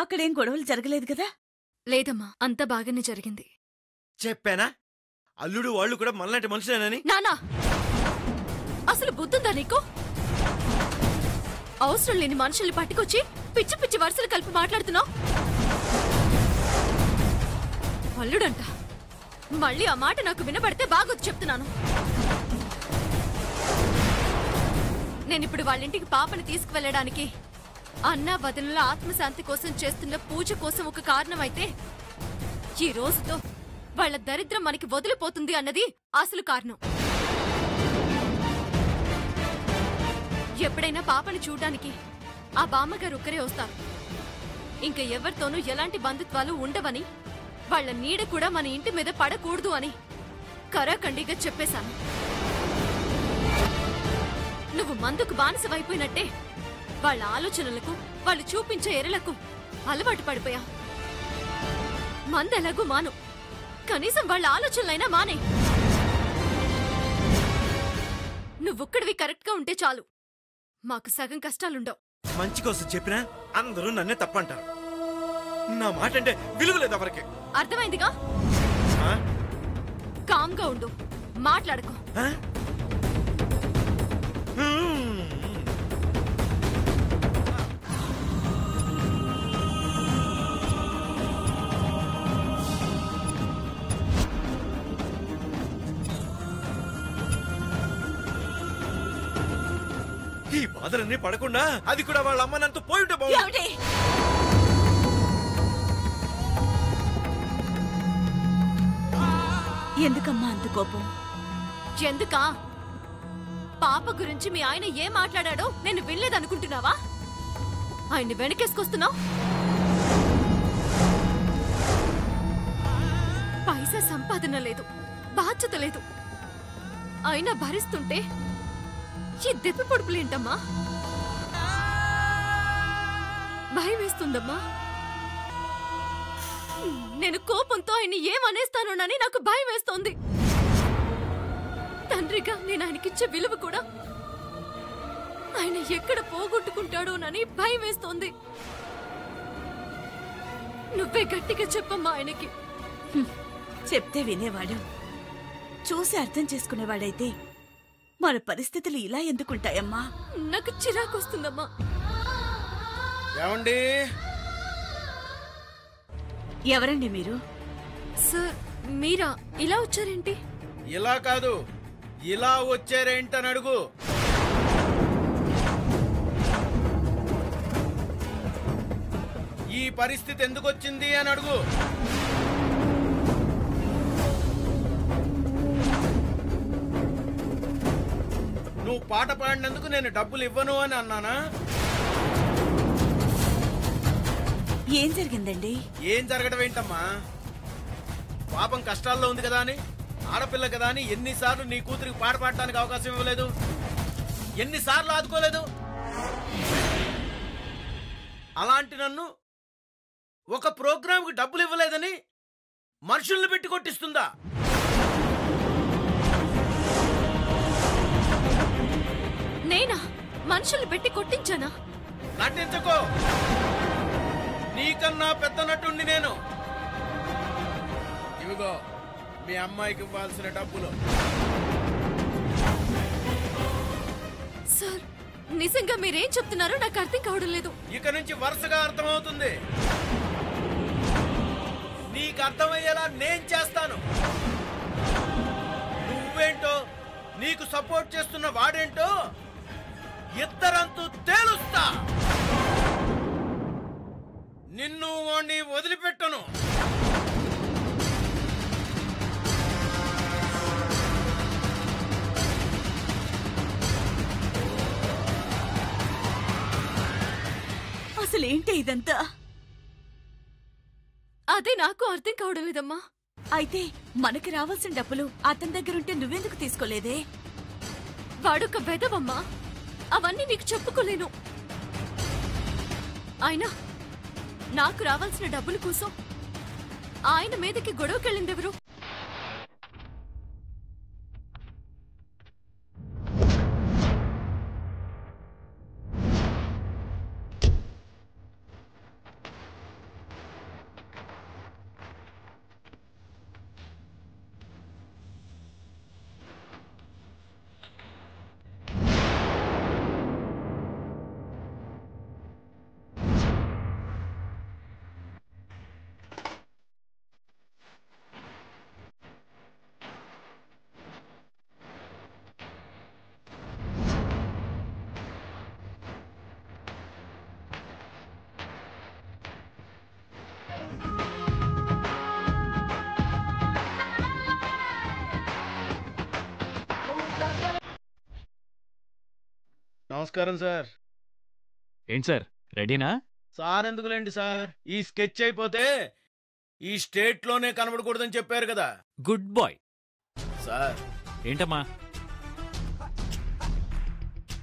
అక్కడేం గొడవలు జరగలేదు కదా? లేదమ్మా, అంతా బాగానే జరిగింది. చెప్పానా అల్లుడు వాళ్ళు కూడా మనలాంటి మనుషులేనని? నానా, అసలు బుద్ధుందా నీకు? అవసరం లేని మనుషుల్ని పట్టుకొచ్చి పిచ్చి పిచ్చి వరుసలు కలిపి మాట్లాడుతున్నావు. అల్లుడంట, మళ్ళీ ఆ మాట నాకు వినబడితే బాగొద్దు చెప్తున్నాను. నేనిప్పుడు వాళ్ళింటికి పాపని తీసుకువెళ్ళడానికి అన్నా వదినల ఆత్మశాంతి కోసం చేస్తున్న పూజ కోసం ఒక కారణమైతే, ఈ రోజుతో వాళ్ళ దరిద్రం మనకి వదిలిపోతుంది అన్నది అసలు కారణం. ఎప్పుడైనా పాపని చూడ్డానికి ఆ బామ్మగారు ఒక్కరే వస్తారు. ఇంకా ఎవరితోనూ ఎలాంటి బంధుత్వాలు ఉండవని, వాళ్ళ నీడ కూడా మన ఇంటి మీద పడకూడదు అని కరాఖండిగా చెప్పేశాను. నువ్వు మందుకు బానిసవైపోయినట్టే వాళ్ళ ఆలోచనలకు, వాళ్ళు చూపించే ఎరలకు అలవాటు పడిపోయా. మందెలాగూ మాను, కనీసం వాళ్ళ ఆలోచనలైనా మానే. నువ్వొక్కడివి కరెక్ట్గా ఉంటే చాలు, మాకు సగం కష్టాలుండవు. మంచి కోసం చెప్పినా అందరూ నన్నే తప్పంటారు. నా మాట అంటే విలువ లేదు ఎవరికి. అర్థమైందిగా? కామ్గా ఉండు, మాట్లాడుకో. ఈ బాధలన్నీ పడకుండా అది కూడా వాళ్ళ అమ్మ నాన్నతో పోయి ఉంటే బాగుంది. ఎందుకమ్మా అంత కోపం? ఎందుకా? పాప గురించి మీ ఆయన ఏం మాట్లాడాడో నేను వినలేదనుకుంటున్నావా? ఆయన్ని వెనకేసుకొస్తున్నావు. పైసా సంపాదన లేదు, బాధ్యత లేదు, అయినా భరిస్తుంటే ఈ దెప్పి పొడుపులేంటమ్మా? భయం వేస్తుందమ్మా. నేను కోపంతో ఆయన్ని ఏమనేస్తానోనని నాకు భయం వేస్తోంది. తండ్రిగా నేను ఆయనకిచ్చే విలువ కూడా ఆయన ఎక్కడ పోగొట్టుకుంటాడోనని భయం వేస్తోంది. నువ్వే గట్టిగా చెప్పమ్మా ఆయనకి. చెప్తే వినేవాడు, చూసి అర్థం చేసుకునేవాడైతే మన పరిస్థితులు ఇలా ఎందుకుంటాయమ్మా? నాకు చిరాకొస్తుందమ్మా. ఏమండి? ఎవరండి మీరు? సార్, మీరా? ఇలా వచ్చారేంటి? ఇలా కాదు, ఇలా వచ్చారేంటని అడుగు. ఈ పరిస్థితి ఎందుకు వచ్చింది అని అడుగు. నువ్వు పాట పాడినందుకు నేను డబ్బులు ఇవ్వను అని అన్నానా? ఏం జరిగిందండి? ఏం జరగడం ఏంటమ్మా? పాపం కష్టాల్లో ఉంది కదా అని, ఆడపిల్ల కదా అని ఎన్నిసార్లు నీ కూతురికి పాట పాడటానికి అవకాశం ఇవ్వలేదు? ఎన్నిసార్లు ఆదుకోలేదు? అలాంటి నన్ను ఒక ప్రోగ్రాంకి డబ్బులు ఇవ్వలేదని మనుషుల్ని పెట్టి కొట్టిస్తుందా? నేనా మనుషుల్ని పెట్టి కొట్టించానా? నటించుకో, నీకన్నా పెద్ద నటుండి నేను. ఇవిగో మీ అమ్మాయికి ఇవ్వాల్సిన డబ్బులు. సార్, నిజంగా మీరేం చెప్తున్నారో నాకు అర్థం కావడం లేదు. ఇక నుంచి వరుసగా అర్థమవుతుంది. నీకు అర్థమయ్యేలా నేను చేస్తాను. నువ్వేంటో, నీకు సపోర్ట్ చేస్తున్న వాడేంటో ఇద్దరంతూ తేలుస్తా. నిన్ను వాణ్ణి వదిలిపెట్టను. అసలేంటి ఇదంతా? అదే నాకు అర్థం కావడం లేదమ్మా. అయితే మనకి రావాల్సిన డబ్బులు అతని దగ్గరుంటే నువ్వెందుకు తీసుకోలేదే? వాడొక వెధవమ్మా, అవన్నీ నీకు చెప్పుకోలేను. అయినా నాకు రావాల్సిన డబ్బుల కోసం ఆయన మీదకి గొడవకెళ్ళిందెవరు? నమస్కారం సార్. ఏంటి సార్ రెడీనా? సార్ ఎందుకులేండి సార్, ఈ స్కెచ్ అయిపోతే ఈ స్టేట్ లోనే కనబడకూడదని చెప్పారు కదా గుడ్ బాయ్. సార్. ఏంటమ్మా?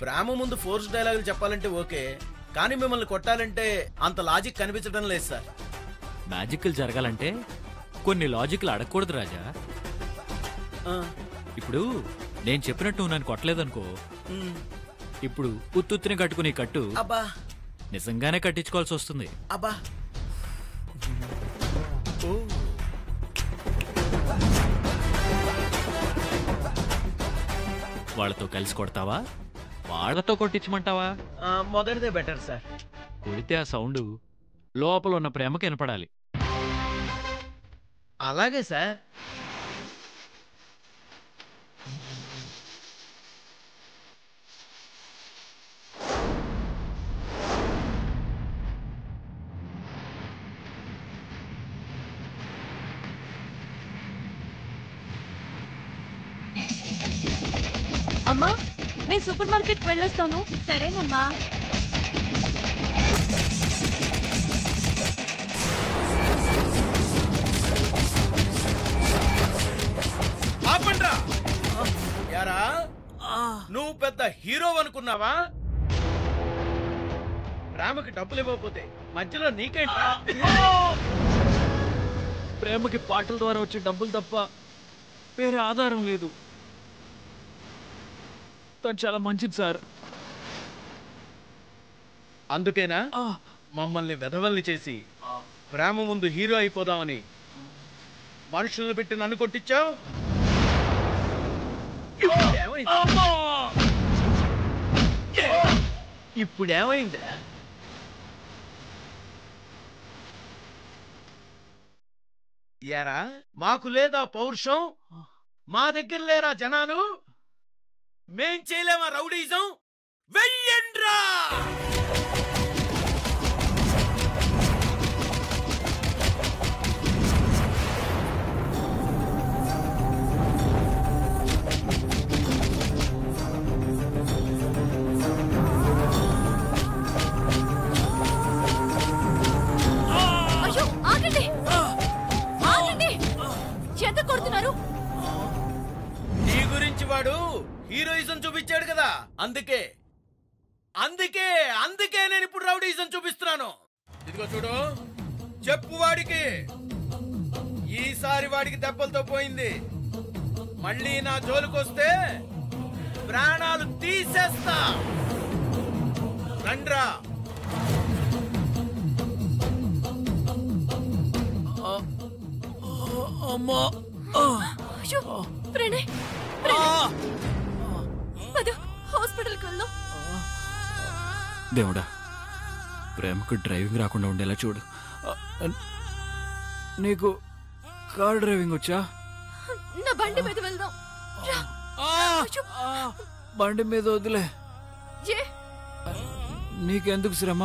ప్రేమ ముందు ఫోర్స్ డైలాగులు చెప్పాలంటే ఓకే, కానీ మిమ్మల్ని కొట్టాలంటే అంత లాజిక్ కనిపించడం లేదు సార్. మ్యాజిక్లు జరగాలంటే కొన్ని లాజిక్లు అడగకూడదు రాజా. ఇప్పుడు నేను చెప్పినట్టు నువ్వు నన్ను కొట్టలేదనుకో, ఇప్పుడు ఉత్తుత్తిని కట్టుకుని కట్టు అబ్బా నిజంగానే కట్టించుకోవాల్సి వస్తుంది. అబ్బా వాళ్ళతో కలిసి కొడతావా, వాళ్ళతో కొట్టించమంటావా? మొదటిదే బెటర్ సార్. కొడితే ఆ సౌండ్ లోపల ఉన్న ప్రేమకి వినపడాలి. అలాగే సార్. అమ్మా, నేను సూపర్ మార్కెట్ వెళ్ళొస్తాను. సరేనమ్మా. ఆపండ్రా. యారా, నువ్వు పెద్ద హీరో అనుకున్నావా? రామకి డబ్బులు ఇవ్వకపోతే మధ్యలో నీకేంటా? ప్రేమకి పాటల ద్వారా వచ్చే డబ్బులు తప్ప వేరే ఆధారం లేదు. తను చాలా మంచిది సార్. అందుకేనా మమ్మల్ని వెధవల్ని చేసి ప్రేమ ముందు హీరో అయిపోదామని మనుషులను పెట్టి నన్ను కొట్టించావు? ఇప్పుడేమైందా? యారా, మాకు లేదా పౌరుషం? మా దగ్గర లేరా జనాలు? మేం చేయలేమా రౌడీజం? వెయ్యండ్రా. అయ్యో ఆగండి, ఆగండి. ఎందుకు కొడుతున్నారు? నీ గురించి వాడు హీరోయిజం చూపించాడు కదా, అందుకే అందుకే అందుకే నేను ఇప్పుడు రౌడీజం చూపిస్తున్నాను. ఇదిగో చూడు, చెప్పు వాడికి, ఈసారి వాడికి దెబ్బలతో పోయింది. మళ్ళీ నా జోలికొస్తే ప్రాణాలు తీసేస్తా. రండ్రా. అమ్మా, అయ్యో ప్రణయ్, హాస్పిటల్కి వెళ్దాం. దేవుడా, ప్రేమకు డ్రైవింగ్ రాకుండా ఉండేలా చూడు. నీకు కార్ డ్రైవింగ్ వచ్చా? నా బండి మీద వెళ్దాం. రా. అయ్యో. బండి మీద వదిలే. ఏ నీకెందుకు శ్రమ?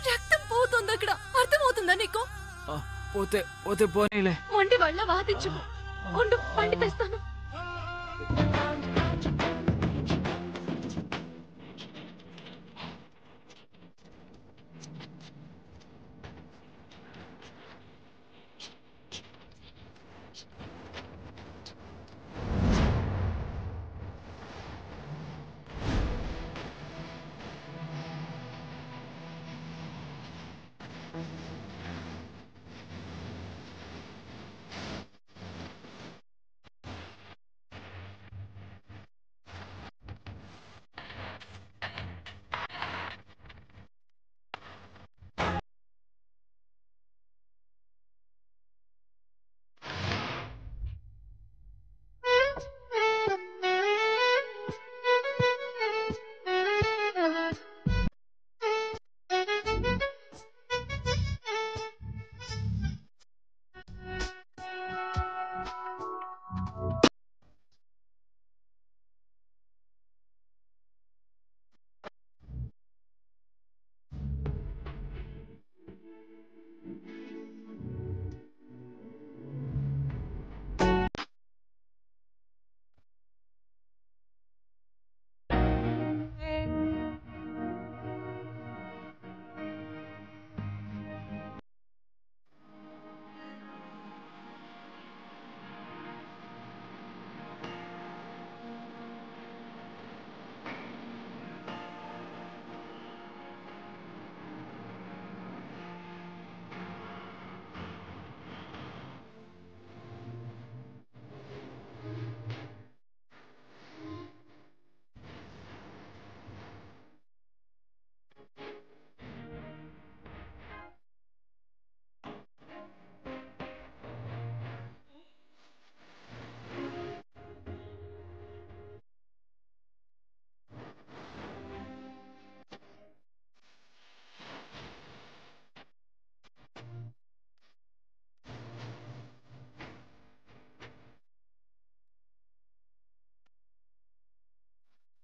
రక్తం పోతుంది అక్కడ, అర్థమవుతుందా నీకు? పోతే పోతే పోనీలే. వంటి వాళ్ళ వాదించు. ఉండు, బండి తెస్తాను.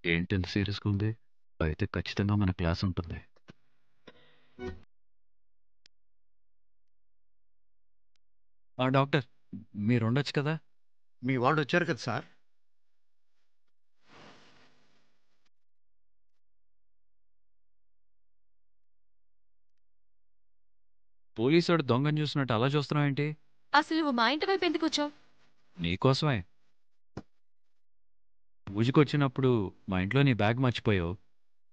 ఏంటి ఎంత సీరియస్గా ఉంది? అయితే ఖచ్చితంగా మన క్లాస్ ఉంటుంది. డాక్టర్ మీరు ఉండొచ్చు కదా? మీ వాళ్ళు వచ్చారు కదా సార్. పోలీసుడు దొంగని చూసినట్టు అలా చూస్తున్నావు ఏంటి? అసలు నువ్వు మా ఇంటి వైపు ఎందుకు వచ్చావు? నీకోసమే. పూజకొచ్చినప్పుడు మా ఇంట్లో నీ బ్యాగ్ మర్చిపోయావు,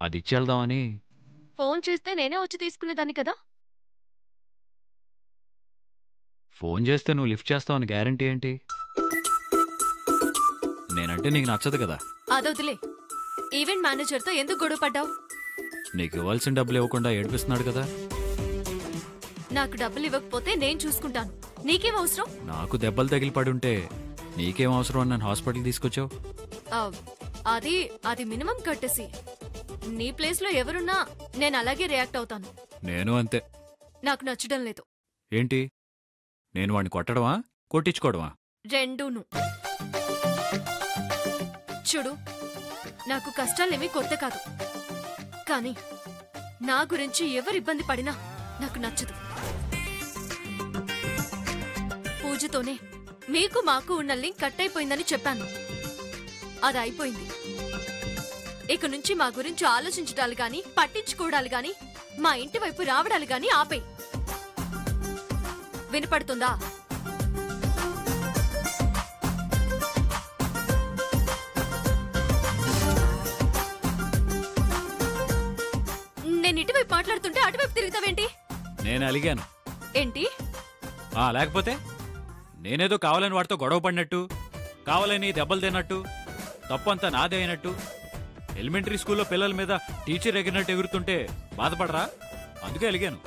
అది ఇచ్చేద్దామని. ఫోన్ చేస్తే నేనే వచ్చి తీసుకునేదాన్ని కదా. ఫోన్ చేస్తే నువ్వు లిఫ్ట్ చేస్తావని గ్యారంటీ ఏంటి? నేనంటే నీకు నచ్చదు కదా. అదొదిలే. ఈవెంట్ మేనేజర్తో ఎందుకు గొడవ పడ్డావు? నీకు ఇవ్వాల్సిన డబ్బులు ఇవ్వకుండా ఏడిపిస్తున్నాడు కదా. నాకు డబ్బులు ఇవ్వకపోతే నేను చూసుకుంటాను, నీకేం అవసరం? నాకు దెబ్బలు తగిలి పడుంటే నీకేం అవసరం అని నన్ను హాస్పిటల్ తీసుకొచ్చావు? ఆ, అది మినిమం కట్టేసి. నీ ప్లేస్లో ఎవరున్నా నేను అలాగే రియాక్ట్ అవుతాను. నేను అంతే. నాకు నచ్చడం లేదు. ఏంటి, నేను వాడిని కొట్టడమా కొట్టించుకోవడమా? రెండూను. చూడు, నాకు కష్టాలేమీ కొత్త కాదు, కానీ నా గురించి ఎవరు ఇబ్బంది పడినా నాకు నచ్చదు. పూజతోనే మీకు మాకు ఉన్న లింక్ కట్ అయిపోయిందని చెప్పాను. అది అయిపోయింది. ఇక నుంచి మా గురించి ఆలోచించడాలు గాని పట్టించుకోవడాలు గాని మా ఇంటి వైపు రావడాలు గాని ఆపే. వినపడుతుందా? నేను ఇటువైపు మాట్లాడుతుంటే అటువైపు తిరుగుతావేంటి? నేను అలిగాను ఏంటి? లేకపోతే నేనేదో కావాలని వాడితో గొడవ పడినట్టు, కావాలని దెబ్బలు తిన్నట్టు, తప్పంతా నాదే అయినట్టు, ఎలిమెంటరీ స్కూల్లో పిల్లల మీద టీచర్ ఎగిరినట్టు ఎగురుతుంటే బాధపడరా? అందుకే అలిగాను.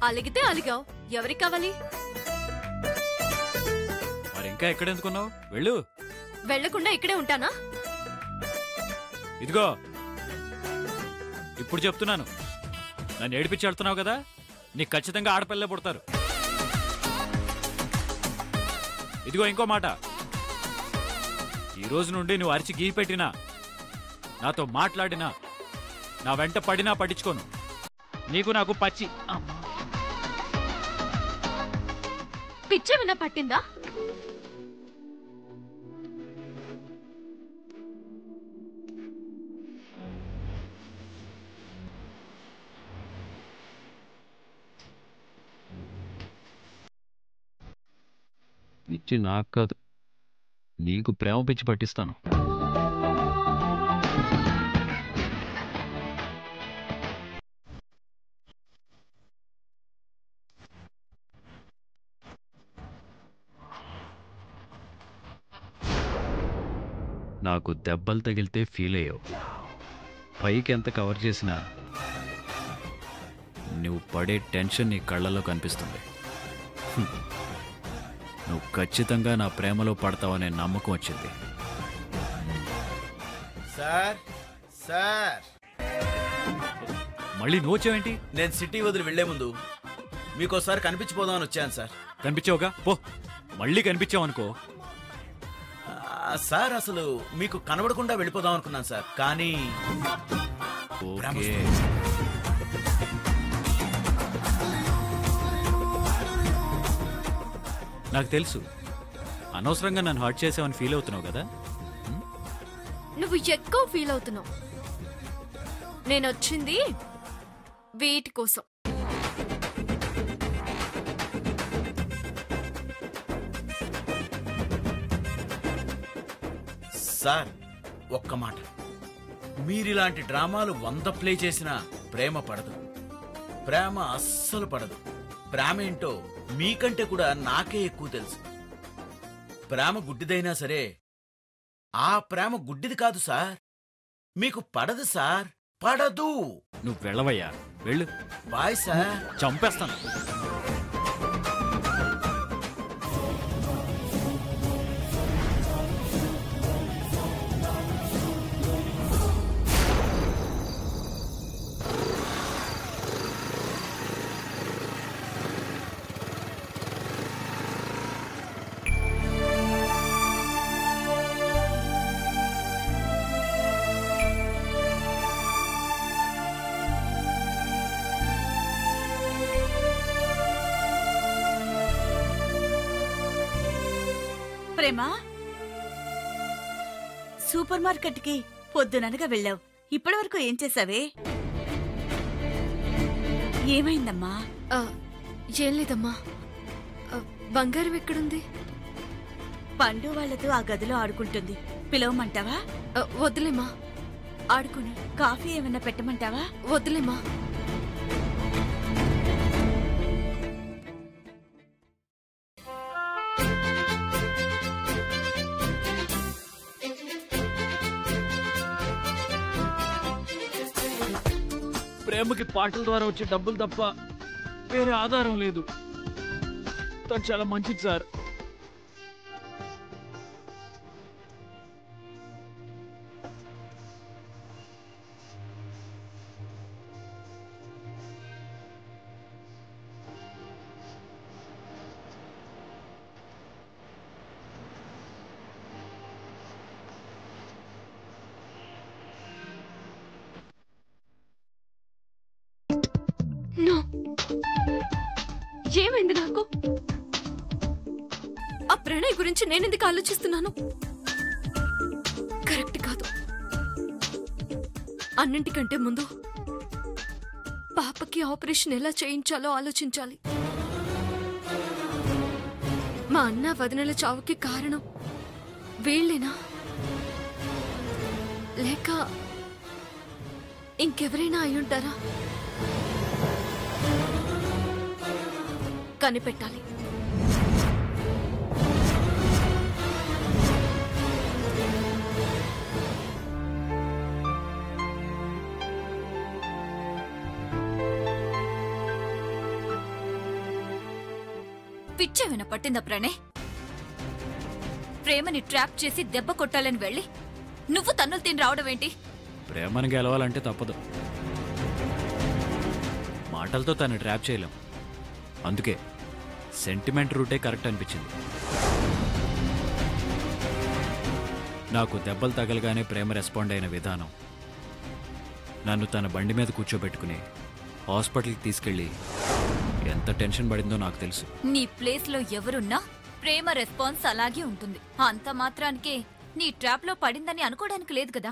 అలిగితే అలిగావు, ఎవరికి కావాలి? మరి ఇంకా ఎక్కడెందుకున్నావు? వెళ్ళు. వెళ్లకుండా ఇక్కడే ఉంటానా? ఇదిగో ఇప్పుడు చెప్తున్నాను, నన్ను ఏడిపించి వెళ్తున్నావు కదా, నీకు ఖచ్చితంగా ఆడపిల్లే పుడతారు. ఇదిగో ఇంకో మాట, ఈ రోజు నుండి నువ్వు అరిచి గీ పెట్టినా, నాతో మాట్లాడినా, నా వెంట పడినా పట్టించుకోను. నీకు నాకు పచ్చి. పిచ్చేమైనా పట్టిందా? పిచ్చి నాకు కాదు, నీకు ప్రేమ పిచ్చి పట్టిస్తాను. నాకు దెబ్బలు తగిలితే ఫీల్ అయ్యావు, పైకి ఎంత కవర్ చేసినా నువ్వు పడే టెన్షన్ నీ కళ్ళలో కనిపిస్తుంది. నువ్వు ఖచ్చితంగా నా ప్రేమలో పడతావనే నమ్మకం వచ్చింది. సార్ సార్ మళ్ళీ నువ్వు వచ్చావేంటి? నేను సిటీ వదిలి వెళ్లే ముందు మీకోసారి కనిపించిపోదామని వచ్చాను సార్. కనిపించావుగా, పో. మళ్ళీ కనిపించావనుకో. సార్ అసలు మీకు కనబడకుండా వెళ్ళిపోదాం అనుకున్నాను సార్, కానీ ఓకే. నాకు తెలుసు, అనవసరంగా నన్ను హర్ట్ చేసావని ఫీల్ అవుతున్నావు కదా. నువ్వు ఎక్కువ ఫీల్ అవుతున్నావు. నేను వచ్చింది వీటి కోసం. సార్ ఒక్క మాట, మీరిలాంటి డ్రామాలు 100 ప్లే చేసినా ప్రేమ పడదు. ప్రేమ అస్సలు పడదు. ప్రేమ ఏంటో మీకంటే కూడా నాకే ఎక్కువ తెలుసు. ప్రేమ గుడ్డిదైనా సరే ఆ ప్రేమ గుడ్డిది కాదు సార్, మీకు పడదు సార్, పడదు. నువ్వు వెళ్ళవయ్యా, వెళ్ళు. Bye sir. చంపేస్తాను. ప్రేమ, సూపర్ మార్కెట్ కి పొద్దుననగా వెళ్ళావు. ఇప్పటి వరకు ఏం చేసావే? ఏమైందమ్మా? ఏం లేదమ్మా. బంగారం ఎక్కడుంది? పండు వాళ్లతో ఆ గదిలో ఆడుకుంటుంది. పిలవమంటావా? వద్దులేమా, ఆడుకుని. కాఫీ ఏమన్నా పెట్టమంటావా? వద్దులేమా. ప్రేమకి పాటల ద్వారా వచ్చే డబ్బులు తప్ప వేరే ఆధారం లేదు. తను చాలా మంచిది సార్. ఏమైంది నాకు? ఆ ప్రణయ్ గురించి నేనెందుకు ఆలోచిస్తున్నాను? కరెక్ట్ కాదు. అన్నింటికంటే ముందు పాపకి ఆపరేషన్ ఎలా చేయించాలో ఆలోచించాలి. మా అన్న వదినల చావుకి కారణం వీళ్ళేనా, లేక ఇంకెవరైనా అయ్యుంటారా? కనిపెట్టాలి. పిచ్చేమైనా పట్టిందా ప్రణయ్? ప్రేమని ట్రాప్ చేసి దెబ్బ కొట్టాలని వెళ్ళి నువ్వు తన్నులు తిని రావడం ఏంటి? ప్రేమను గెలవాలంటే తప్పదు. మాటలతో తను ట్రాప్ చేయలేం. అందుకే సెంటిమెంట్ రూటే కరెక్ట్ అనిపించింది. నాకు దెబ్బలు తగలగానే ప్రేమ రెస్పాండ్ అయిన విధానం, నన్ను తన బండి మీద కూర్చోబెట్టుకుని హాస్పిటల్కి తీసుకెళ్ళి ఎంత టెన్షన్ పడిందో నాకు తెలుసు. నీ ప్లేస్ లో ఎవరున్నా ప్రేమ రెస్పాన్స్ అలాగే ఉంటుంది. అంత మాత్రానికే నీ ట్రాప్ లో పడిందని అనుకోవడానికి లేదు కదా.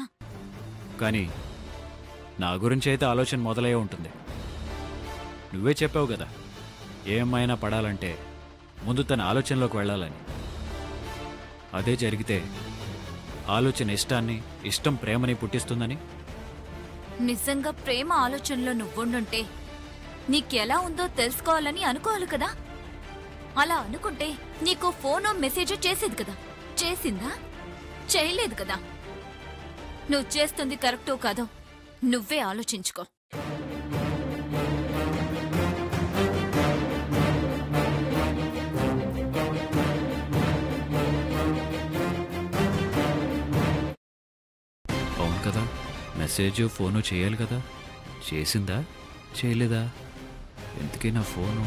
కానీ నా గురించి అయితే ఆలోచన మొదలయ్యే ఉంటుంది. నువ్వే చెప్పావు కదా, ఏమైనా పడాలంటే ముందు తన ఆలోచనలోకి వెళ్ళాలని. అదే జరిగితే ఆలోచన ఇష్టాన్ని, ఇష్టం ప్రేమని పుట్టిస్తుందని. నిజంగా ప్రేమ ఆలోచనలో నువ్వుండుంటే నీకెలా ఉందో తెలుసుకోవాలని అనుకోవాలి కదా. అలా అనుకుంటే నీకు ఫోనో మెసేజో చేసేది కదా. చేసిందా? చేయలేదు కదా. నువ్వు చేస్తుంది కరెక్టో కాదో నువ్వే ఆలోచించుకో. అవును కదా, మెసేజ్ ఫోను చేయాలి కదా. చేసిందా? చేయలేదా? ఎందుకే నా ఫోను?